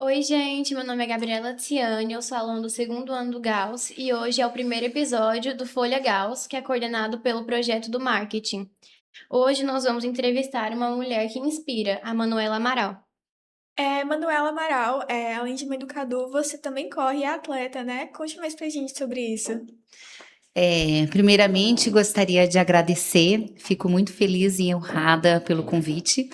Oi, gente, meu nome é Gabriela Tiane, eu sou aluna do segundo ano do Gauss e hoje é o primeiro episódio do Folha Gauss, que é coordenado pelo projeto do marketing. Hoje nós vamos entrevistar uma mulher que inspira, a Manuela Amaral. Manuela Amaral, além de mãe do Cadu, você também corre e é atleta, né? Conte mais pra gente sobre isso. Primeiramente, gostaria de agradecer, fico muito feliz e honrada pelo convite,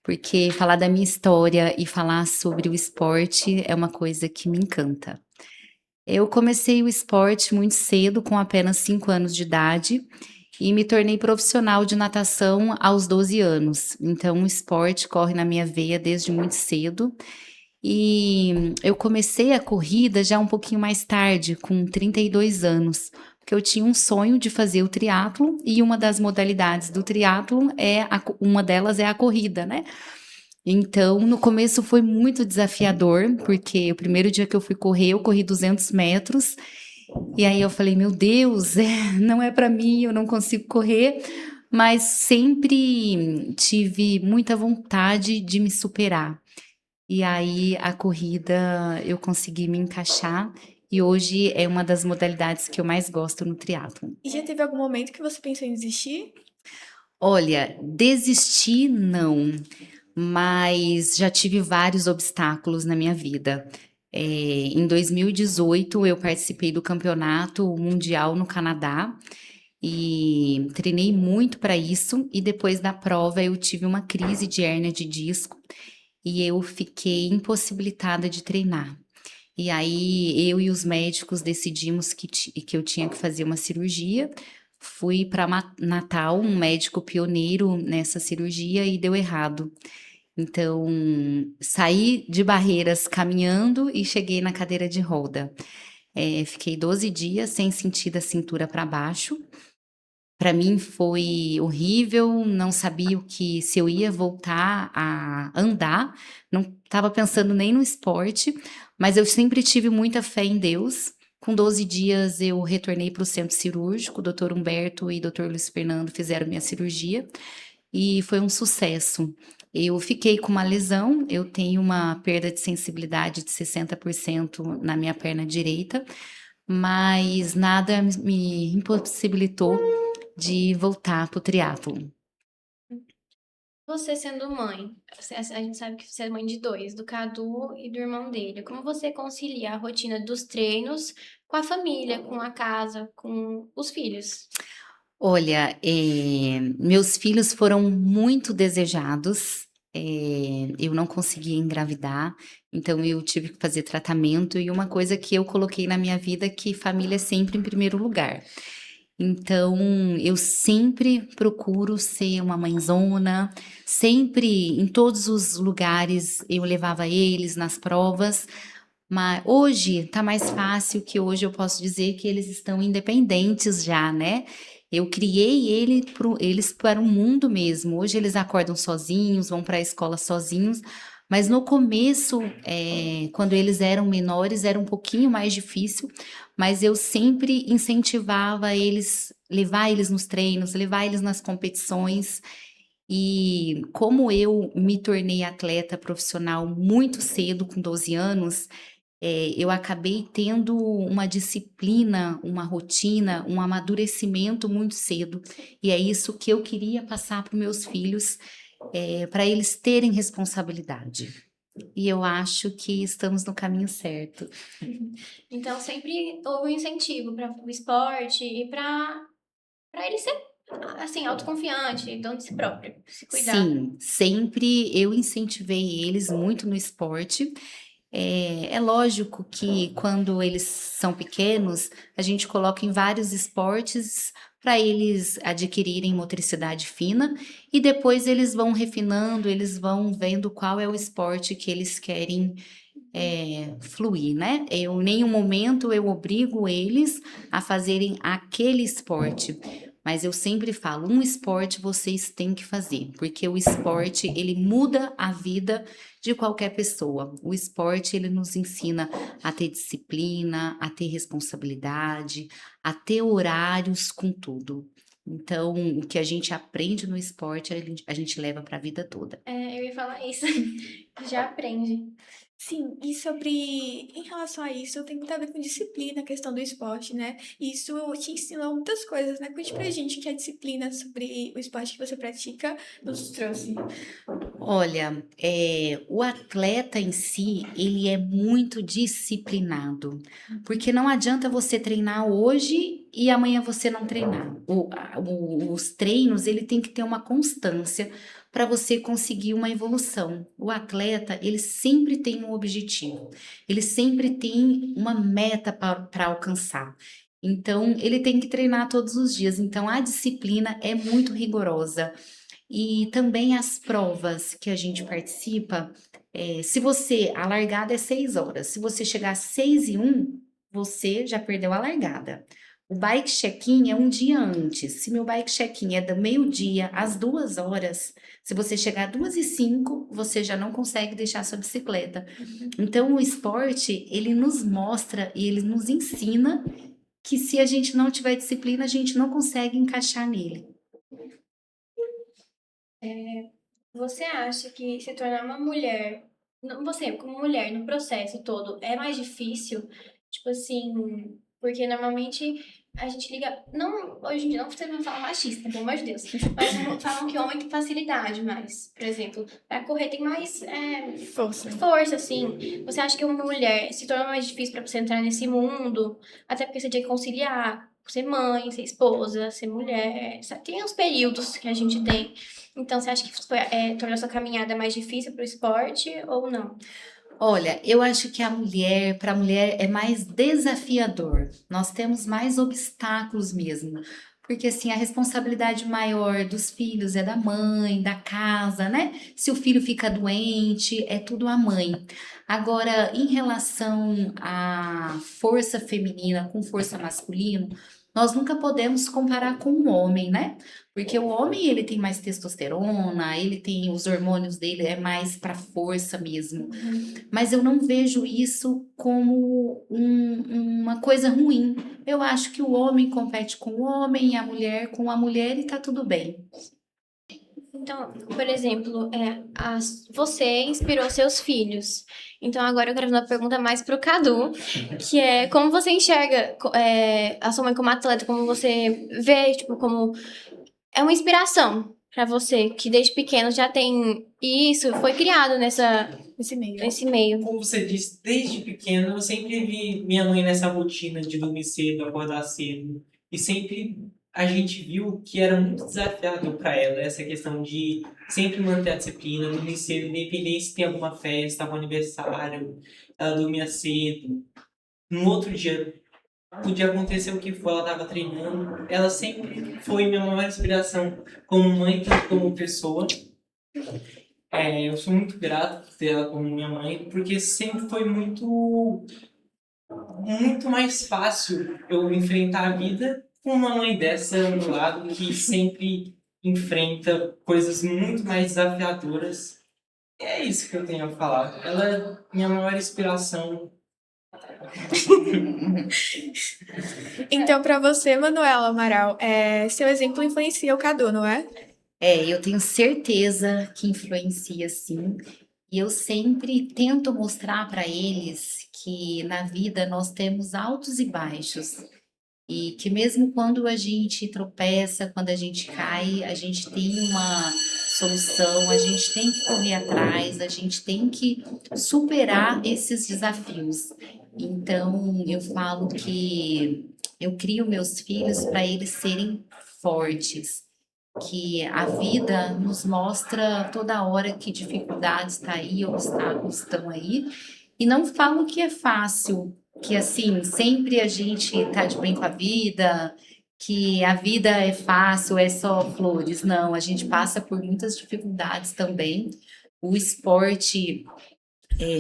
porque falar da minha história e falar sobre o esporte é uma coisa que me encanta. Eu comecei o esporte muito cedo, com apenas 5 anos de idade, e me tornei profissional de natação aos 12 anos. Então, o esporte corre na minha veia desde muito cedo. E eu comecei a corrida já um pouquinho mais tarde, com 32 anos, porque eu tinha um sonho de fazer o triatlo e uma das modalidades do triatlo uma delas é a corrida, né? Então, no começo foi muito desafiador, porque o primeiro dia que eu fui correr, eu corri 200 metros, e aí eu falei, meu Deus, não é para mim, eu não consigo correr, mas sempre tive muita vontade de me superar. E aí a corrida eu consegui me encaixar e hoje é uma das modalidades que eu mais gosto no triatlo. E já teve algum momento que você pensou em desistir? Olha, desistir não, mas já tive vários obstáculos na minha vida. Em 2018 eu participei do campeonato mundial no Canadá e treinei muito para isso e depois da prova eu tive uma crise de hérnia de disco e eu fiquei impossibilitada de treinar. E aí eu e os médicos decidimos que eu tinha que fazer uma cirurgia. Fui para Natal, um médico pioneiro nessa cirurgia e deu errado. Então, saí de Barreiras caminhando e cheguei na cadeira de roda. Fiquei 12 dias sem sentir da cintura para baixo. Para mim foi horrível, não sabia se eu ia voltar a andar, não estava pensando nem no esporte, mas eu sempre tive muita fé em Deus. Com 12 dias eu retornei para o centro cirúrgico, o doutor Humberto e o doutor Luiz Fernando fizeram minha cirurgia e foi um sucesso. Eu fiquei com uma lesão, eu tenho uma perda de sensibilidade de 60% na minha perna direita, mas nada me impossibilitou de voltar pro triatlo. Você sendo mãe, a gente sabe que você é mãe de dois, do Cadu e do irmão dele. Como você concilia a rotina dos treinos com a família, com a casa, com os filhos? Olha, meus filhos foram muito desejados, eu não conseguia engravidar, então eu tive que fazer tratamento e uma coisa que eu coloquei na minha vida é que família é sempre em primeiro lugar. Então, eu sempre procuro ser uma mãezona, sempre, em todos os lugares, eu levava eles nas provas, mas hoje tá mais fácil, que hoje eu posso dizer que eles estão independentes já, né? Eu criei eles para o mundo mesmo. Hoje eles acordam sozinhos, vão para a escola sozinhos, mas no começo, quando eles eram menores, era um pouquinho mais difícil, mas eu sempre incentivava eles, levar eles nos treinos, levar eles nas competições. E como eu me tornei atleta profissional muito cedo, com 12 anos, eu acabei tendo uma disciplina, uma rotina, um amadurecimento muito cedo. E é isso que eu queria passar para os meus filhos, para eles terem responsabilidade. E eu acho que estamos no caminho certo. Então, sempre houve um incentivo para o esporte e para ele ser, assim, autoconfiante, dono de si próprio, se cuidar. Sim, sempre eu incentivei eles muito no esporte. É lógico que quando eles são pequenos, a gente coloca em vários esportes para eles adquirirem motricidade fina e depois eles vão refinando, eles vão vendo qual é o esporte que eles querem fluir, né? Eu, em nenhum momento eu obrigo eles a fazerem aquele esporte, mas eu sempre falo, um esporte vocês têm que fazer, porque o esporte ele muda a vida de qualquer pessoa. O esporte ele nos ensina a ter disciplina, a ter responsabilidade, a ter horários com tudo. Então, o que a gente aprende no esporte, a gente leva para a vida toda. Eu ia falar isso. Já aprende. Sim, em relação a isso, tem muito a ver com disciplina, a questão do esporte, né? Isso te ensinou muitas coisas, né? Conte pra gente que a disciplina sobre o esporte que você pratica nos trouxe. Olha, o atleta em si, ele é muito disciplinado, porque não adianta você treinar hoje e amanhã você não treinar. Os treinos, ele tem que ter uma constância para você conseguir uma evolução. O atleta, ele sempre tem um objetivo, ele sempre tem uma meta para alcançar. Então, ele tem que treinar todos os dias. Então, a disciplina é muito rigorosa. E também as provas que a gente participa, se você, a largada é 6 horas, se você chegar às 6:01, você já perdeu a largada. O bike check-in é um dia antes. Se meu bike check-in é do meio-dia às 2 horas, se você chegar às 2:05, você já não consegue deixar sua bicicleta. Então, o esporte, ele nos mostra e ele nos ensina que se a gente não tiver disciplina, a gente não consegue encaixar nele. Você acha que se tornar uma mulher, você como mulher no processo todo, é mais difícil? Tipo assim, porque normalmente a gente liga, não, hoje em dia não precisa falar machista, pelo amor de Deus, mas falam que homem tem facilidade mais, por exemplo, pra correr tem mais Força. força, assim. Você acha que uma mulher se torna mais difícil pra você entrar nesse mundo, até porque você tem que conciliar ser mãe, ser esposa, ser mulher, tem os períodos que a gente tem. Então, você acha que tornou sua caminhada mais difícil pro esporte ou não? Olha, eu acho que para a mulher é mais desafiador. Nós temos mais obstáculos mesmo. Porque assim, a responsabilidade maior dos filhos é da mãe, da casa, né? Se o filho fica doente, é tudo a mãe. Agora, em relação à força feminina com força masculina, nós nunca podemos comparar com o homem, né? Porque o homem, ele tem mais testosterona, ele tem os hormônios dele, é mais para força mesmo. Mas eu não vejo isso como uma coisa ruim. Eu acho que o homem compete com o homem e a mulher com a mulher e tá tudo bem. Então, por exemplo, você inspirou seus filhos. Então, agora eu quero fazer uma pergunta mais pro Cadu, que é como você enxerga a sua mãe como atleta, como você vê, tipo, como é uma inspiração pra você, que desde pequeno já tem isso, foi criado Esse meio. nesse meio. Como você disse, desde pequeno eu sempre vi minha mãe nessa rotina de dormir cedo, acordar cedo. E sempre a gente viu que era muito desafiador para ela essa questão de sempre manter a disciplina, dormir cedo, independente se tem alguma festa, algum aniversário, ela dormia cedo. No outro dia, podia acontecer o que for, ela estava treinando. Ela sempre foi minha maior inspiração como mãe, tanto como pessoa. Eu sou muito grato por ter ela como minha mãe, porque sempre foi muito mais fácil eu enfrentar a vida com uma mãe dessa ao meu lado, que sempre enfrenta coisas muito mais desafiadoras. E é isso que eu tenho a falar. Ela é minha maior inspiração. Então, pra você, Manuela Amaral, seu exemplo influencia o Cadu, não é? Eu tenho certeza que influencia sim. E eu sempre tento mostrar para eles que na vida nós temos altos e baixos. E que mesmo quando a gente tropeça, quando a gente cai, a gente tem uma solução, a gente tem que correr atrás, a gente tem que superar esses desafios. Então, eu falo que eu crio meus filhos para eles serem fortes, que a vida nos mostra toda hora que dificuldades estão aí, obstáculos estão aí, e não falo que é fácil, que assim, sempre a gente tá de bem com a vida, que a vida é fácil, é só flores. Não, a gente passa por muitas dificuldades também. O esporte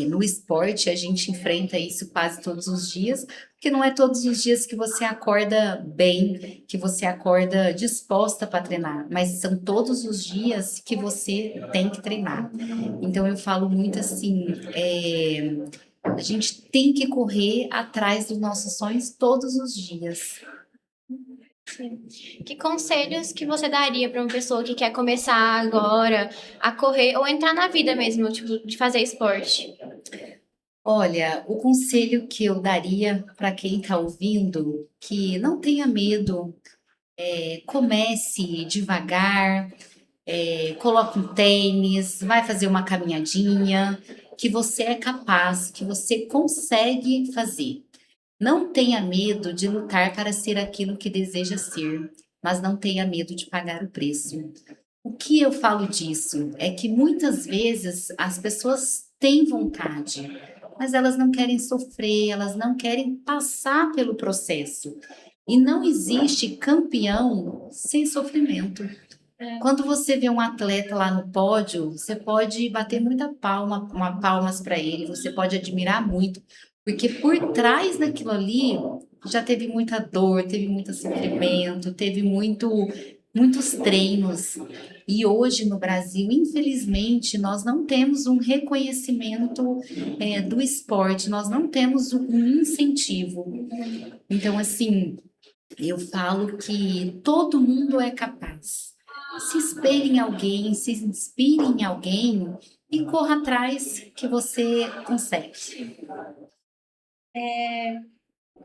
no esporte, a gente enfrenta isso quase todos os dias, porque não é todos os dias que você acorda bem, que você acorda disposta para treinar, mas são todos os dias que você tem que treinar. Então, eu falo muito assim: a gente tem que correr atrás dos nossos sonhos todos os dias. Que conselhos que você daria pra uma pessoa que quer começar agora a correr ou entrar na vida mesmo, tipo, de fazer esporte? Olha, o conselho que eu daria para quem está ouvindo, que não tenha medo, comece devagar, coloque um tênis, vai fazer uma caminhadinha, que você é capaz, que você consegue fazer. Não tenha medo de lutar para ser aquilo que deseja ser, mas não tenha medo de pagar o preço. O que eu falo disso é que muitas vezes as pessoas têm vontade, mas elas não querem sofrer, elas não querem passar pelo processo. E não existe campeão sem sofrimento. Quando você vê um atleta lá no pódio, você pode bater muita palmas para ele, você pode admirar muito, porque por trás daquilo ali já teve muita dor, teve muito sofrimento, teve muitos treinos. E hoje no Brasil, infelizmente, nós não temos um reconhecimento do esporte, nós não temos um incentivo. Então, assim, eu falo que todo mundo é capaz. Se espelhe em alguém, se inspire em alguém e corra atrás que você consegue.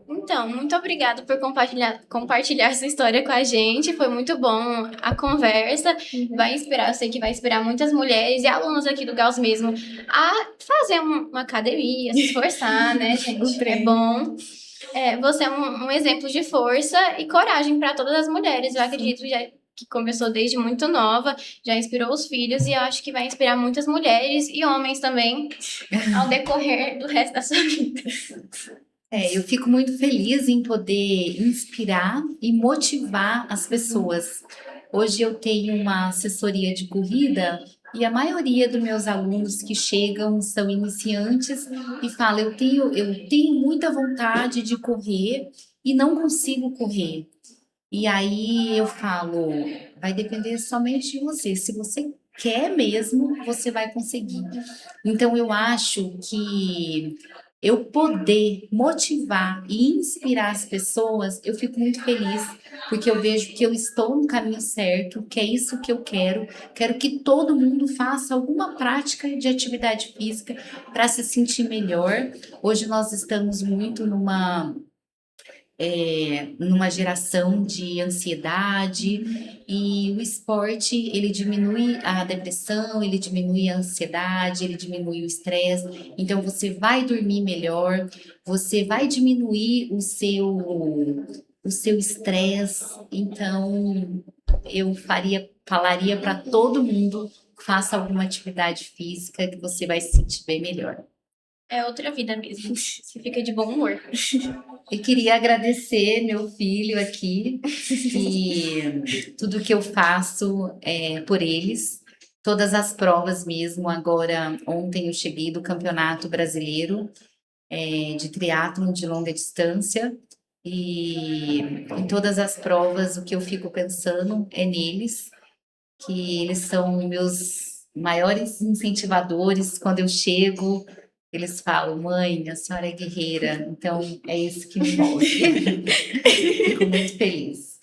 Então, muito obrigada por compartilhar sua história com a gente. Foi muito bom a conversa. Vai inspirar, eu sei que vai inspirar muitas mulheres e alunos aqui do Gauss mesmo a fazer uma academia, se esforçar, né, gente? É bom. Você é um exemplo de força e coragem para todas as mulheres. Eu acredito que começou desde muito nova, já inspirou os filhos e eu acho que vai inspirar muitas mulheres e homens também ao decorrer do resto da sua vida. Eu fico muito feliz em poder inspirar e motivar as pessoas. Hoje eu tenho uma assessoria de corrida e a maioria dos meus alunos que chegam são iniciantes e falam: eu tenho muita vontade de correr e não consigo correr. E aí eu falo, vai depender somente de você. Se você quer mesmo, você vai conseguir. Então eu acho que eu poder motivar e inspirar as pessoas, eu fico muito feliz, porque eu vejo que eu estou no caminho certo, que é isso que eu quero. Quero que todo mundo faça alguma prática de atividade física para se sentir melhor. Hoje nós estamos muito numa geração de ansiedade e o esporte ele diminui a depressão, ele diminui a ansiedade, ele diminui o estresse. Então você vai dormir melhor, você vai diminuir o seu estresse. Então eu falaria para todo mundo: faça alguma atividade física que você vai se sentir bem melhor. É outra vida mesmo. Você fica de bom humor. Eu queria agradecer meu filho aqui e tudo que eu faço por eles, todas as provas mesmo. Agora, ontem eu cheguei do Campeonato Brasileiro de triatlon de longa distância e em todas as provas o que eu fico pensando é neles, que eles são meus maiores incentivadores. Quando eu chego, eles falam: mãe, a senhora é guerreira. Então, é isso que me move. Fico muito feliz.